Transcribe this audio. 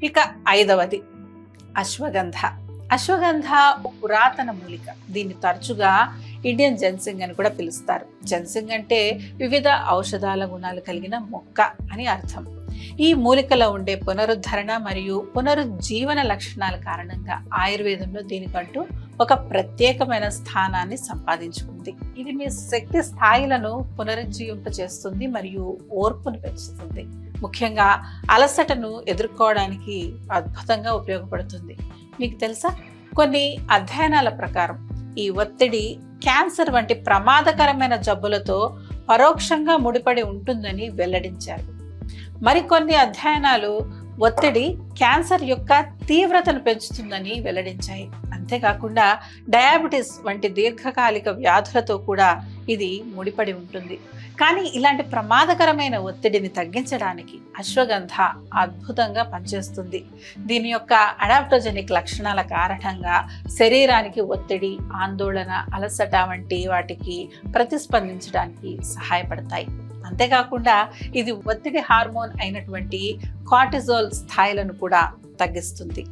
ఇక ఐదవది అశ్వగంధ. అశ్వగంధ పురాతన మూలిక. దీన్ని తరచుగా ఇండియన్ జెన్సింగ్ అని కూడా పిలుస్తారు. జెన్సింగ్ అంటే వివిధ ఔషధాల గుణాలు కలిగిన మొక్క అని అర్థం. ఈ మూలికలో ఉండే పునరుద్ధరణ మరియు పునరుజ్జీవన లక్షణాల కారణంగా ఆయుర్వేదంలో దీనికంటూ ఒక ప్రత్యేకమైన స్థానాన్ని సంపాదించుకుంది. ఇది మీ శక్తి స్థాయిలను పునరుజ్జీవింపచేస్తుంది మరియు ఓర్పును పెంచుతుంది. ముఖ్యంగా అలసటను ఎదుర్కోవడానికి అద్భుతంగా ఉపయోగపడుతుంది. మీకు తెలుసా, కొన్ని అధ్యయనాల ప్రకారం ఈ ఒత్తిడి క్యాన్సర్ వంటి ప్రమాదకరమైన జబ్బులతో పరోక్షంగా ముడిపడి ఉంటుందని వెల్లడించారు. మరికొన్ని అధ్యయనాలు ఒత్తిడి క్యాన్సర్ యొక్క తీవ్రతను పెంచుతుందని వెల్లడించాయి. అంతేకాకుండా డయాబెటీస్ వంటి దీర్ఘకాలిక వ్యాధులతో కూడా ఇది ముడిపడి ఉంటుంది. కానీ ఇలాంటి ప్రమాదకరమైన ఒత్తిడిని తగ్గించడానికి అశ్వగంధ అద్భుతంగా పనిచేస్తుంది. దీని యొక్క అడాప్టోజెనిక్ లక్షణాల కారణంగా శరీరానికి ఒత్తిడి, ఆందోళన, అలసట వంటి వాటికి ప్రతిస్పందించడానికి సహాయపడతాయి. అంతేకాకుండా ఇది ఒత్తిడి హార్మోన్ అయినటువంటి కార్టిజోల్ స్థాయిలను కూడా తగ్గిస్తుంది.